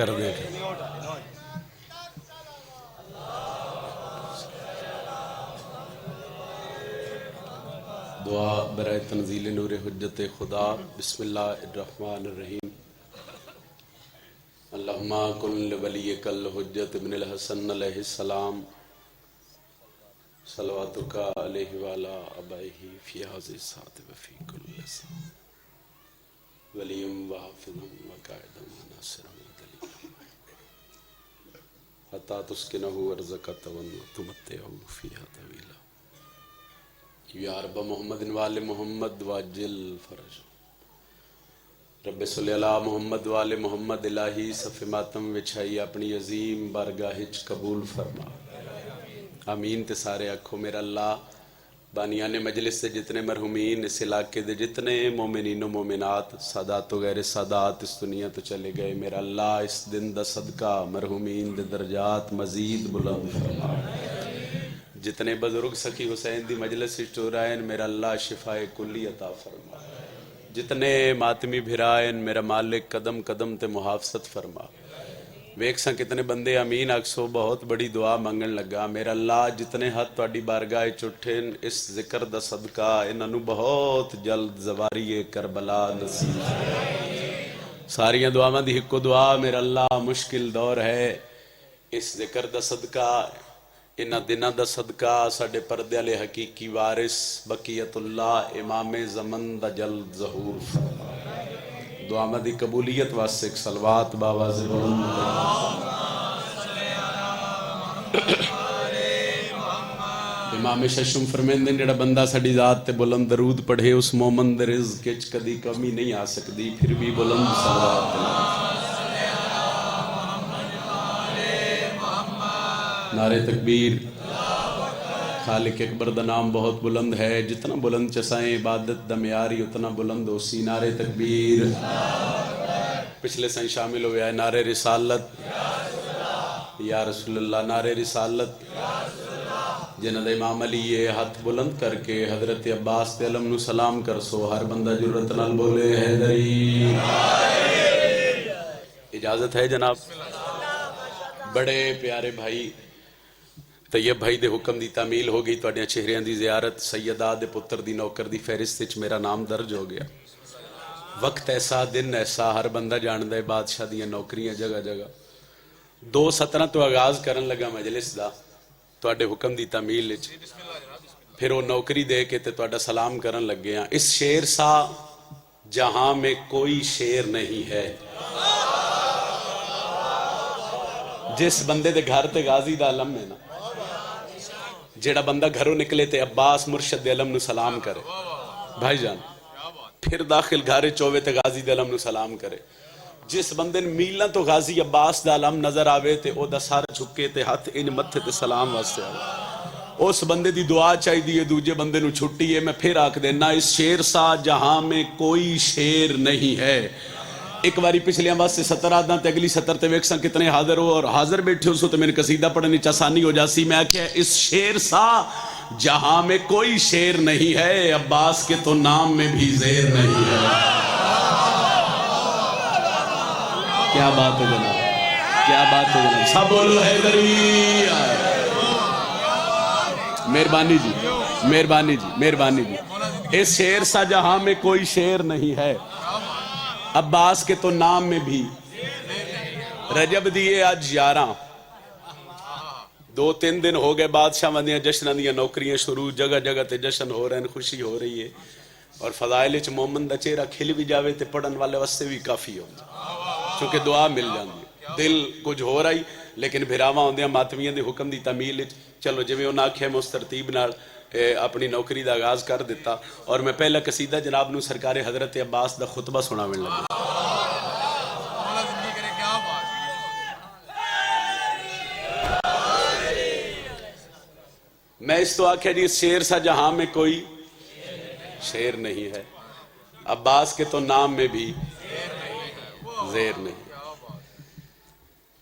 کر دیں دعا برائے تنزیل نور حجت خدا۔ بسم اللہ الرحمن الرحیم۔ اللہم کن لولیک الحجت ابن الحسن علیہ السلام صلواتک علیہ وعلی آبائہ فی ھذہ الساعۃ وفی کل ساعۃ ولیم وحافظ وقائدا وناصرا ودلیلا حتی تسکنہ ارضک وتمتعہ فیہا طویلا یا رب محمد وآل محمد واجل فرج رب صلی اللہ محمد وآل محمد الہی صف ماتم وچھائی اپنی عظیم بارگاہ قبول فرما آمین۔ تے سارے آکھو میرا اللہ بانیان مجلس سے جتنے مرحومین اس علاقے دے جتنے مومنین و مومنات سادات و غیر سادات اس دنیا تو چلے گئے، میرا اللہ اس دن دا صدقہ مرحومین دے درجات مزید بلند فرما۔ جتنے بزرگ سخی حسین دی مجلس سے چورائن میرا اللہ شفاء کلی عطا فرما۔ جتنے ماتمی بھرائن میرا مالک قدم قدم تے محافظت فرما۔ ویکساں کتنے بندے امین اکسو بہت بڑی دعا منگن لگا، میرا اللہ جتنے ہاتھ تواڈی بارگاہ چٹھن اس ذکر دا صدقہ انہاں نو بہت جلد زواری کربلا نصیب۔ ساریاں دعاواں دی ہکو دعا میرا اللہ مشکل دور ہے، اس ذکر دا صدقہ انہاں دناں دا صدقہ ساڈے پردے والے حقیقی وارث بقیت اللہ امام زمن دا جلد ظہور فرما۔ دعا دی قبولیت واسطے ایک صلوات باواز بلند امام ششم فرمیندے جڑا بندہ ساڈی ذات تے بلند درود پڑھے اس مومن دے رزق وچ کدی کمی نہیں آ سکدی، پھر بھی بلند صلوات۔ نعرہ تکبیر۔ خالق اکبر دا نام بہت بلند ہے، جتنا بلند چسائیں عبادت دا معیاری اتنا بلند ہو سی۔ نعرہ تکبیر۔ پچھلے سائیں شامل ہوئے آئے نعرہ رسالت یا رسول اللہ، نعرہ رسالت جنہ دا امام علی یہ ہاتھ بلند کر کے حضرت عباس تے علم نو سلام کر سو، ہر بندہ جرت نال بولے حیدری۔ اجازت ہے جناب؟ بڑے پیارے بھائی طیب بھائی دے حکم دی تعمیل ہو گئی، تواڈیاں چہریاں دی زیارت سیدہ دے پتر دی نوکر دی فہرست وچ میرا نام درج ہو گیا۔ وقت ایسا دن ایسا ہر بندہ جاندا ہے، بادشاہ دیاں نوکریاں جگہ جگہ۔ 2:17 تو آغاز کرن لگا مجلس دا تواڈے حکم دی تعمیل وچ، پھر وہ نوکری دے کے تے تواڈا سلام کرن لگے ہاں۔ اس شیر سا جہاں میں کوئی شیر نہیں ہے، جس بندے دے گھر تے غازی دا علم ہے نا، جیڑا بندہ گھروں نکلے تے عباس مرشد دے علم نو سلام کرے بھائی جان، پھر داخل گھارے چوے تے غازی دے علم نو سلام کرے، جس بندے میلاں تو غازی عباس دا علم نظر آوے تے او دا سر جھکے تے ہاتھ ان متھے تے سلام واسطے آوے، اس بندے دی دعا چاہی دیئے دوجے بندے نو چھٹی ہے۔ میں پھر آکھ دینا اس شیر سا جہاں میں کوئی شیر نہیں ہے۔ ایک باری پچھلیاں واسطے 17 آدھاں تے اگلی 70 تے ویکساں کتنے حاضر ہو اور حاضر بیٹھے ہو سو تو میں نے قصیدہ پڑھنے چاسانی ہو جاسی۔ میں آکھیا اس شیر سا جہاں میں کوئی شیر نہیں ہے، عباس کے تو نام میں بھی زیر نہیں ہے۔ کیا بات ہے جناب، کیا بات ہے جناب، سب بولو حیدری۔ مہربانی جی، مہربانی جی، مہربانی جی۔ اس شیر سا جہاں میں کوئی شیر نہیں ہے، عباس کے تو نام میں بھی۔ رجب دیئے آج 11، 2-3 دن ہو گئے بادشاہ وندیاں جشناں دیاں نوکریاں شروع، جگہ جگہ تے جشن ہو رہے ہیں، خوشی ہو رہی ہے، اور فضائل وچ مومن دا چہرہ کھل بھی جاوے تے پڑھن والے واسطے بھی کافی ہو جائے، چونکہ دعا مل جاندی ہے۔ دل کچھ ہو رہی لیکن بھراواں ہوندیاں ماتمیاں دے حکم دی تعمیل وچ چلو جویں انہاں آکھیا میں اس ترتیب نال اپنی نوکری دا آغاز کر دیتا، اور میں پہلا قصیدہ جناب نو سرکار حضرت عباس دا خطبہ سناویں لگا۔ میں اس تو آکھیا جی شیر سا جہاں میں کوئی شیر نہیں ہے، عباس کے تو نام میں بھی زیر نہیں۔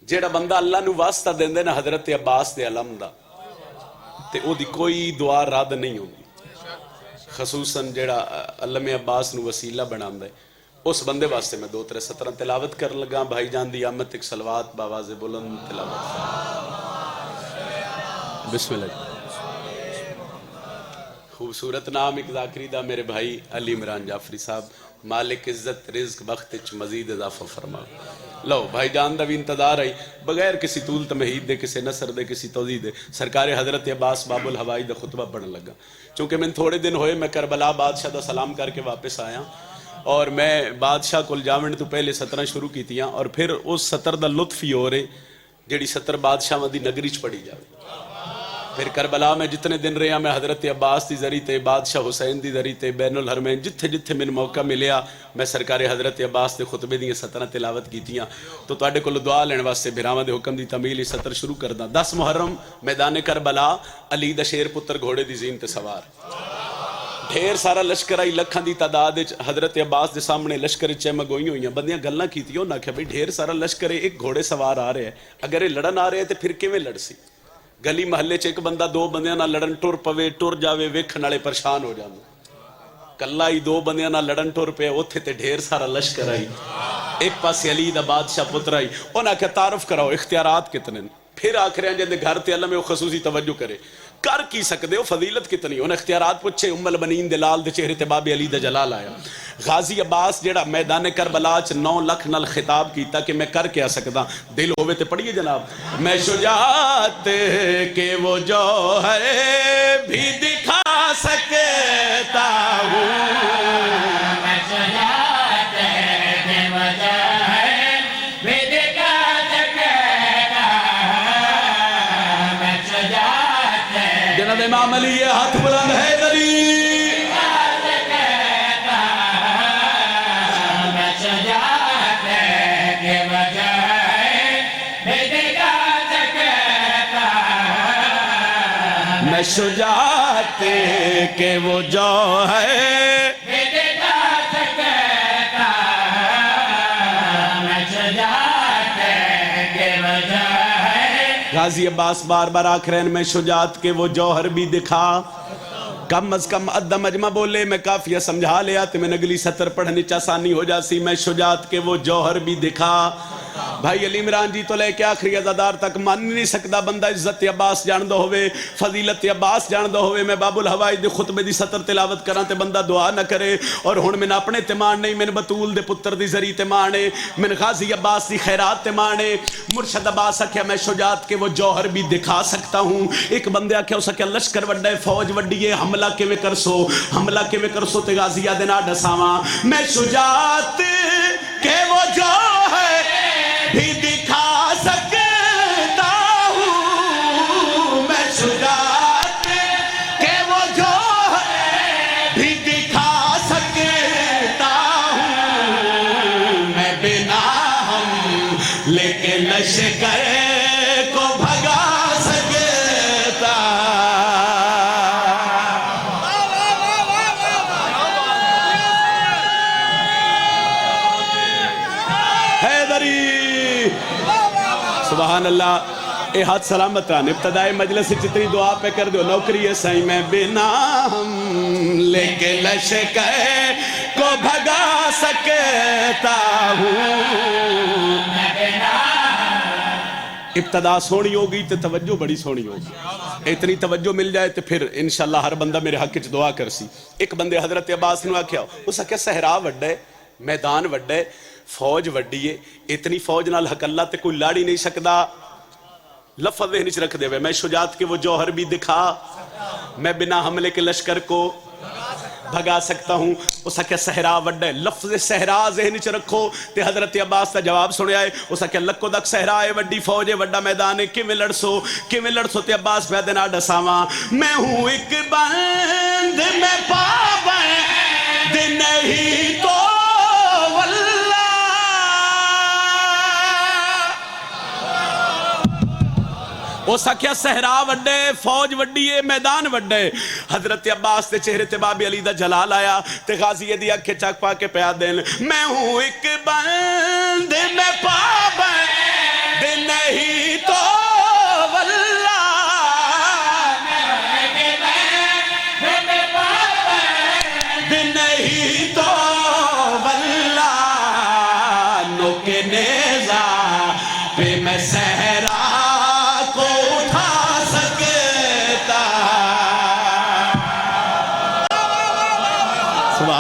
جیڑا بندہ اللہ نو واسطہ دیندے نا حضرت عباس دے علم دا تے او دی کوئی دعا رد نہیں ہوگی، خصوصاً جیڑا علم عباس نو وسیلہ بناندے اس بندے واسطے میں 2-3 سطر تلاوت کر لگا. بھائی جان دی آمد ایک صلوات باواز بلند تلاوت. بسم اللہ. خوبصورت نام ایک ذاکری دا میرے بھائی علی عمران جعفری صاحب. مالک عزت رزق بخت چ مزید اضافہ فرما. لو بھائی جان دا بھی انتظار آئی بغیر کسی طول تمہید دے کسی نصر دے کسی توضیح دے سرکار حضرت عباس باب الہوائی دا خطبہ پڑھن لگا. چونکہ میں تھوڑے دن ہوئے میں کربلا بادشاہ دا سلام کر کے واپس آیا اور میں بادشاہ کول جاون تو پہلے سطریں شروع کی تیاں اور پھر اس سطر دا لطف ہی ہو رہے جیڑی سطر بادشاہ دی نگری چ پڑھی جاوے. پھر کربلا میں جتنے دن رہا میں حضرت عباس دی ذریعے تے بادشاہ حسین دی ذریعے تے بین الحرمین جتھے جتھے من موقع ملیا میں سرکار حضرت عباس دے خطبے دیاں سطریں تلاوت کیتیاں. تو تواڈے کول دعا لین واسطے بھراواں دے حکم دی تعمیل سطر شروع کردا. 10 محرم میدان کربلا علی دا شیر پتر گھوڑے دی زین تے سوار. ڈھیر سارا لشکر آئی لکھاں دی تعداد حضرت عباس دے سامنے لشکر چمگوئی ہوئیاں بندیاں گلاں کیتیاں نہ کہ بھئی ڈھیر سارا لشکر ایک گھوڑے سوار آ رہے ہیں اگر یہ لڑن آ رہے ہیں تو پھر کیویں لڑ سی. گلی محلے چ ایک بندہ 2 بندیاں نہ لڑن ٹر پوے ٹر جاوے ویکھن والے پریشان ہو جاندے. کلا ہی 2 بندیاں نہ لڑن ٹر پے اوتھے تے ڈھیر سارا لشکر آئی. ایک پاسے علی دا بادشاہ پتر آئی انہاں کہ تعارف کراؤ اختیارات کتنے. پھر آکھرے ہیں جندے گھر تے اللہ میں وہ خصوصی توجہ کرے کر کی سکتے ہو فضیلت کتنی. انہیں اختیارات پوچھے ام البنین دلال دے چہرے تے باب علی دا جلال آیا. غازی عباس جیڑا میدان کربلا چ 9 لاکھ نال خطاب کیتا کہ میں کر کے آ سکدا. دل ہوئے تے پڑھیے جناب. میں شجاعت کے وہ جوہر بھی دکھا سکتا ہوں. میں شجاعت کے وہ جوہر بھی دکھا سکتا ہوں. میں شجاعت جناب امام علی یہ ہاتھ بلند ہے دری. میں شجاعت کے وہ جوہر بھی دکھا سکتا ہوں. میں شجاعت کے وہ جوہر. غازی عباس بار بار آکھ رہے ہیں میں شجاعت کے وہ جوہر بھی دکھا. کم از کم ادھا مجمع بولے میں کافیہ سمجھا لیا تو میں اگلی سطر پڑھنے چاسانی ہو جاسی. میں شجاعت کے وہ جوہر بھی دکھا. بھائی علی عمران جی تو لے کے آخری عزادار تک مان نہیں سکتا بندہ عزت عباس جان دو ہوئے فضیلت عباس جان دو ہوئے. میں باب الہوائی دے خطبے دی سطر تلاوت کران تے بندہ دعا نہ کرے. اور ہن میں اپنے تیمان نہیں میں بطول دے پتر دی ذریعے تیمانے میں غازی عباس دی خیرات تیمانے. مرشد عباس کیا میں شجاعت کے وہ جوہر بھی دکھا سکتا ہوں. ایک بندہ کیا اسا کیا لشکر وڈا ہے فوج وڈی ہے حملہ کے میں کرسو حملہ کے میں کرسو تے غازی آدنا ڈساواں. میں شجاعت کے وہ جوہر بھی دکھا سکتا ہوں. میں شجاعت کے وہ جوہر بھی دکھا سکتا ہوں. میں بنا ہم لیکن لشکر کو بھگا سکتا. حیدری سبحان اللہ. اے ہاتھ سلامت رہنے ابتدائی مجلس سے جتنی دعا پہ کر دو نوکری ہے سائیں. میں بنا ہم لیکن لشکر کو بھگا سکتا ہوں. ابتدا سونی ہوگی تو توجہ بڑی سونی ہوگی. اتنی توجہ مل جائے تو پھر انشاءاللہ ہر بندہ میرے حق چ دعا کرسی. ایک بندے حضرت عباس نے آکھیا اس آکھیا صحرا وڈا ہے میدان وڈا ہے فوج وڈی ہے اتنی فوج نال حق اللہ تے کوئی لاڑی نہیں سکدا. لفظ ذہن وچ رکھ دے وے میں شجاعت کے وہ جوہر بھی دکھا. میں بنا حملے کے لشکر کو بھگا سکتا ہوں. اس آکھیا صحرا وڈا ہے. لفظ صحرا ذہن وچ رکھو تے حضرت عباس دا جواب سنیا ہے. اس آکھیا لکو دک صحرا ہے وڈی فوج ہے وڈا میدان ہے کیویں لڑسو تے عباس پہ دینا ڈساواں. میں ہوں ایک بند میں پابند نہیں تو اس آکھیا صحرا وڈے فوج وڈی ہے میدان وڈے. حضرت عباس تے چہرے تے باب علی دا جلال آیا تے غازی دی اکھے چک پا کے پیا دین. میں ہوں ایک بند میں پابند نہیں تو واللہ. میں نہیں تو واللہ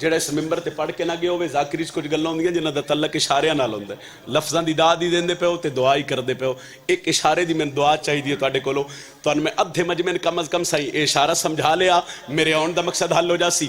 ਜਿਹੜਾ ਇਸ ਮਿੰਬਰ ਤੇ ਪੜ੍ਹ ਕੇ ਨਾ ਗਿਆ ਹੋਵੇ। ਜ਼ਾਕਿਰ 'ਚ ਕੁਝ ਗੱਲਾਂ ਹੁੰਦੀਆਂ ਜਿਨ੍ਹਾਂ ਦਾ ਤਲਕ ਇਸ਼ਾਰਿਆਂ ਨਾਲ ਹੁੰਦਾ, ਲਫ਼ਜ਼ਾਂ ਦੀ ਦਾਦ ਹੀ ਦਿੰਦੇ ਪਿਓ ਤੇ ਦੁਆ ਹੀ ਕਰਦੇ ਪਿਓ। ਇੱਕ ਇਸ਼ਾਰੇ ਦੀ ਮੈਨੂੰ ਦੁਆ ਚਾਹੀਦੀ ਹੈ ਤੁਹਾਡੇ ਕੋਲੋਂ। ਤੁਹਾਨੂੰ ਮੈਂ ਅੱਧੇ ਮਜਮੇ ਕਮ ਅਜ਼ ਕਮ ਸਹੀ ਇਹ ਇਸ਼ਾਰਾ ਸਮਝਾ ਲਿਆ, ਮੇਰੇ ਆਉਣ ਦਾ ਮਕਸਦ ਹੱਲ ਹੋ ਜਾਸੀ।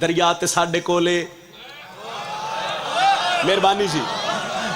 ਦਰਿਆ ਤੇ ਸਾਡੇ ਕੋਲੇ। ਮਿਹਰਬਾਨੀ ਜੀ।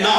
9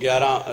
11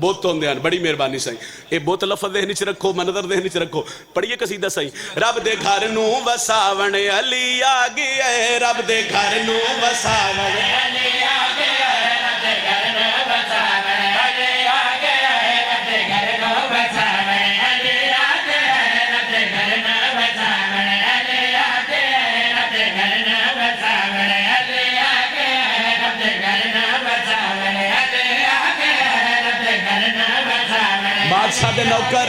بت ہوندے ہیں بڑی مہربانی سائیں اے بت لفظ ذہن وچ رکھو منظر ذہن وچ رکھو پڑھیے قصیدہ سائیں رب دے گھر نو وساون علی آ گیا ہے رب دے گھر نو وساون علی آ گیا ہے رب دے گھر نو وساون علی آ گیا ہے رب دے گھر نو وساون علی آ گیا ہے رب دے گھر نو وساون علی آ گیا ہے رب دے گھر نو وساون علی آ گیا ہے رب دے گھر نو وساون علی آ گیا ہے رب دے گھر نو وساون بادشاہ دے نوکر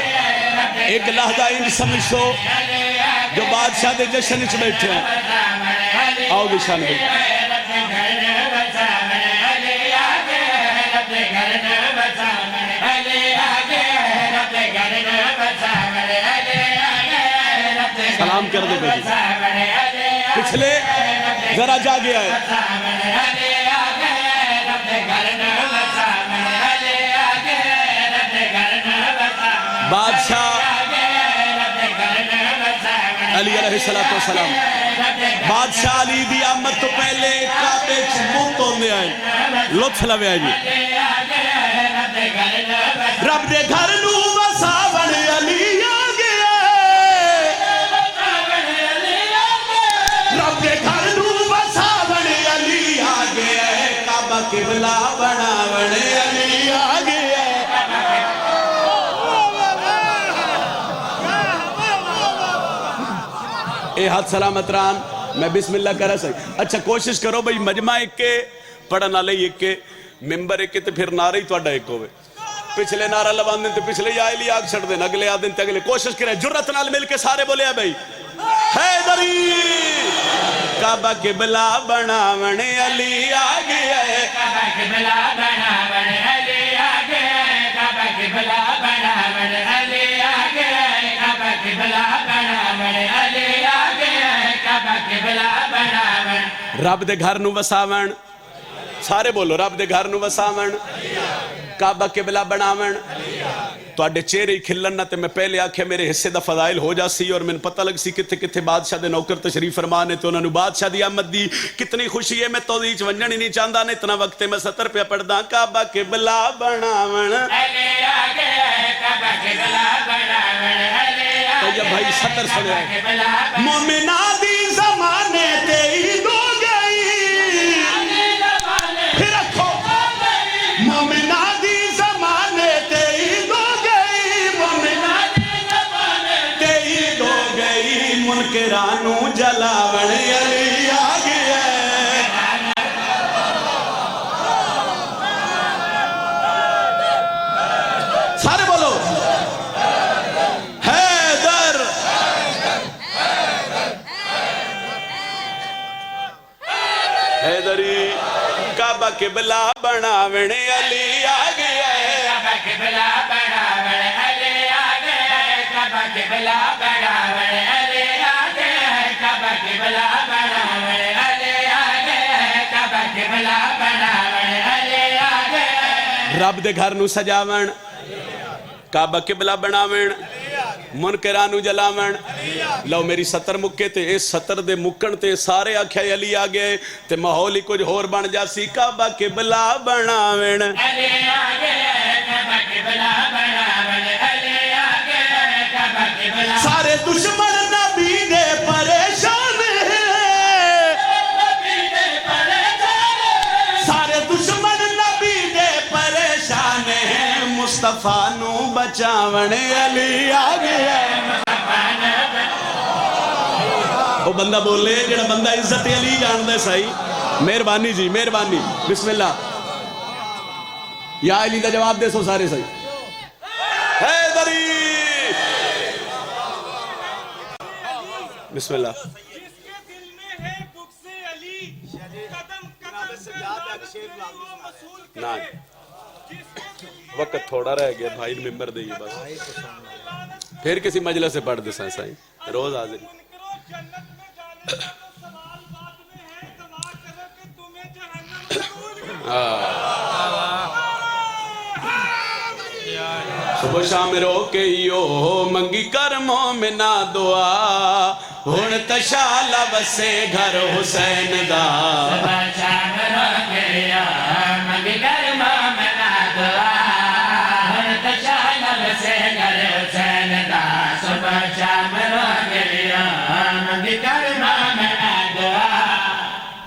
ایک لحظہ ان سمجھو جو بادشاہ دے جشن وچ بیٹھے ہیں آؤ گشان بھائی سلام کر دے بھائی پچھلے ذرا جا گیا ہے بادشاہ علی علیہ السلام بادشاہ علی دی آمد تو پہلے کعبے چبوت ہوندے آئے لطف لوے آئے جی رب دے گھر نو وساون علی آ گیا رب دے گھر نو وساون علی آ گیا کعبہ قبلہ بناون علی آ گیا اے ہاتھ سلامت ران میں بسم اللہ کرا سکتا اچھا کوشش کرو بھئی مجمع ایک کے پڑھنا لئی ایک کے ممبر ایک کے تے پھر نعرہ ہی توڑا ایک ہوئے پچھلے نعرہ لبان دن تے پچھلے یا علی آگ چھڑ دیں اگلے آدن تے اگلے کوشش کریں جرت نال مل کے سارے بولے ہیں بھئی حیدری کعبہ قبلہ بناون علی آگے ہے کعبہ قبلہ بناون علی آگے ہے کعبہ قبلہ بناون علی آگے ہے کعبہ قبلہ بناون علی آگے ہے کعبہ قبلہ بناون رب دے گھر نو وساون سارے بولو رب دے گھر نو وساون کعبہ قبلہ بناون تو اڈے چہرے ہی کھلن نہ تے میں پہلے آکھے میرے حصے دا فضائل ہو جا سی اور میں پتہ لگ سی کتھے کتھے بادشاہ دے نوکر تشریف فرمانے تو انہوں نے بادشاہ دی آمد دی کتنی خوشی ہے میں تو دیچ ونجن ہی نہیں چاندہ نے اتنا وقت میں سطر پہ پڑھ دا کعبہ قبلہ بناون علی آگے کعبہ قبلہ بناون علی آگے تو یہ بھائی سطر سنے مومنہ دی زمانے تے عید ہو گئی پھر رکھو مومنہ دی زمانے تے عید ہو گئی مومنہ دی زمانے تے عید ہو گئی منکرانو جلاون علی آگے ہے سارے بولو حیدر حیدری کعبہ قبلہ بناون علی آگے ہے کعبہ قبلہ بناون علی آگے ہے کعبہ قبلہ بناون علی آگے ہے کعبہ قبلہ بناون علی آگے ہے کعبہ قبلہ بناون علی آگے ہے رب دے گھر نو سجاون کعبہ قبلہ بناون منکرانو جلاون لو میری سطر مکے تے اس سطر دے مکن تے سارے آکھیا علی آگے تے ماحول ہی کچھ ہور بن جاسی کعبہ قبلہ بناون علی آگے کعبہ قبلہ بناون علی آگے کعبہ قبلہ سارے دشمن نبی دے پریشان سارے دشمن نبی دے پریشان مصطفیٰ نو بچاون علی آگے وہ بندہ بولے جڑا بندہ عزت علی جان دے سائی مہربانی جی مہربانی بسم اللہ یا علی دا جواب دے سو سارے سائی حیدری بسم اللہ نان وقت تھوڑا رہ گیا بھائی ممبر دے بس پھر کسی مجلس سے پڑھ دے سائیں روز حاضر صبح شام رو کے یو منگی کر مومنہ دعا ہن تشالا بسے گھر حسین دا صبح شام رو کے یو منگی کر مومنہ دعا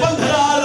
15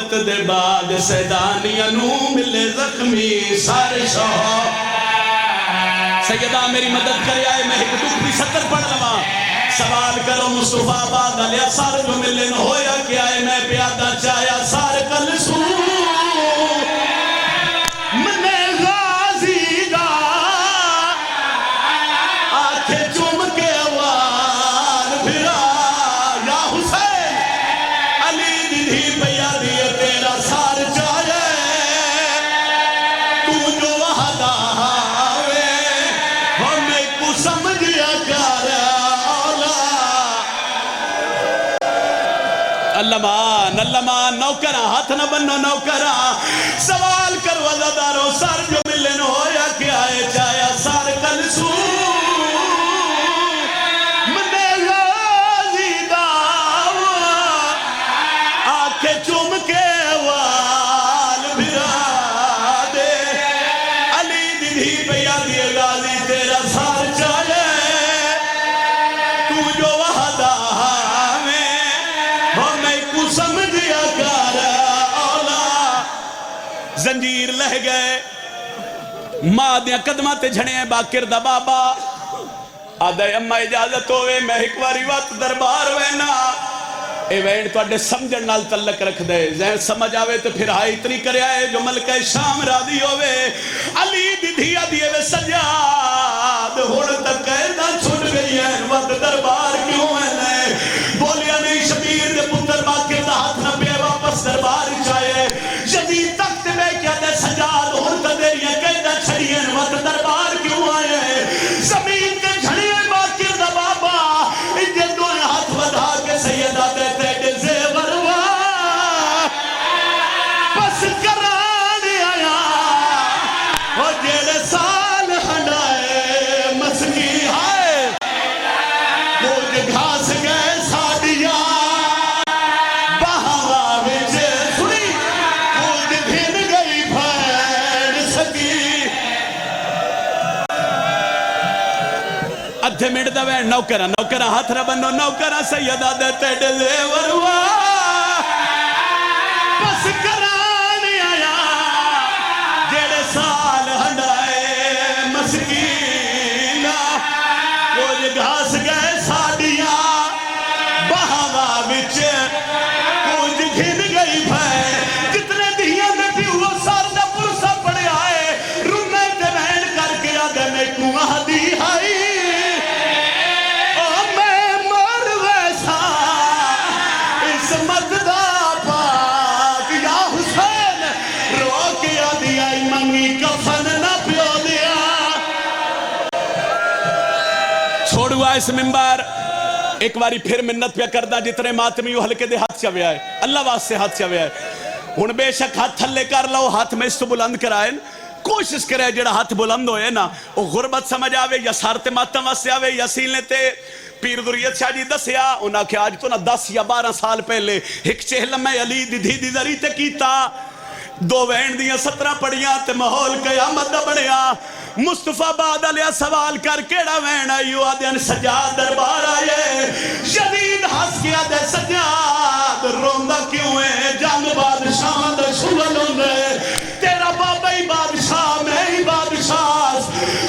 دولت دے بعد سیدانیاں نو ملے زخمی سار شوق سیدہ میری مدد کرے آئے میں ایک دکھ بھی ستر پڑھ لما سوال کرو مصطفیٰ آباد علیہ سار جو ملن ہویا کیا ہے میں پیادہ چاہیا سار کل سو منے غازی دا آنکھیں چوم کے وار بھرا یا حسین علی دی بیا دیئے تیرا سار چاہے تو جو وحدہ آوے ہمیں کو سمجھیا کارا اللہ مان نوکرہ ہاتھ نہ بنو نوکرہ سوال کرو عزادارو سار جو ملن ہویا کیا ہے چاہیا سار کل سو منے غازی داوا آنکھیں چوم کے وال بھرا دے علی دی بیا دیے غازی تیرا سار چاہے تو جو وحدہ سمجھیا کر اولا زنجیر لہ گئے ماں دیا قدمہ تے جھڑے ہیں باکر دا بابا آدھے اممہ اجازت ہوئے میں ایک واری وقت دربار وینا اے وین تو اڈے سمجھن نال تلک رکھ دے ذہن سمجھ آوے تو پھر ہائی اتنی کرے آئے جو ملکہ شام راضی ہوئے علی دی دھیا دیئے وے سجاد ہوڑ تک قیدہ چھوٹ گئی ہے وقت دربار کیوں ہے بولیا نہیں شبیر دے پتر باکر دا ہاتھ نہ پہ واپس دربار چاہے جدید تخت میں کیا دے سجاد ہوڑ تک دیریاں قیدہ چھڑیاں وقت دربار کیوں آئے زمین کے جھڑیاں باکر دا بابا انجھے دو ہاتھ بدھا کے سیدہ دیتے کہ زیور پس کرانے آیا اور جیڑے سال ہنائے مسکی ہائے بوجھ گھاس گئے ساڑیاں بہاوا ویچے سنی بوجھ گھن گئی بھین سکی ادھے منٹ دا وین نوکرہ ہاتھ رہ بنو نوکرہ سیدہ دیتے ڈلے وروا پس کرانے آیا جیڑے سال ہنڈائے مسکینہ کوئی گھاس گئے ساڑیاں بہاوا وچے کوئی گھن گئی بھائے جتنے دہیاں میں بھی وہ ساردہ پرسا پڑے آئے رونے تے بہن کر کے آگے میں کنوہ دی آئی چھوڑوا اس منبر ایک باری پھر منت پہ کردہ جتنے ماتمی ہلکے دے ہاتھ چاوے آئے اللہ واسطے ہاتھ چاوے آئے ہن بے شک ہاتھ تھلے کر لو ہاتھ میں اس تو بلند کرائیں کوشش کرے جڑا ہاتھ بلند ہوئے نا وہ غربت سمجھ آوے یا سارتے ماتم واسطے آوے یا سیلنے تے پیر ذریت شاہ جی دسیا انہاں کہ آج تو نا 10 یا 12 سال پہلے ایک چہلم میں علی دی دی ذری تے کیتا دو وین دیاں 17 پڑیاں تے ماحول قیامت دا بڑیا مصطفیٰ بعد علیہ سوال کر کیڑا وین آئیو آدھین سجاد دربار آئے جدید ہس کیا دے سجاد روندہ کیوں ہے جنگ بادشاہ دے شغل ہوندے تیرا بابا ہی بادشاہ میں ہی بادشاہ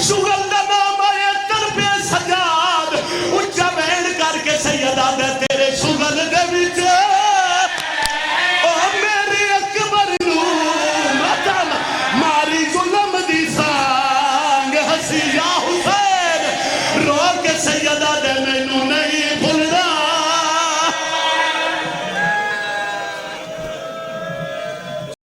شغل دا نام آئے ترپے سجاد اچھا وین کر کے سیدہ دے تیرے شغل دے وچے ماری ظلم دی سانگ ہسی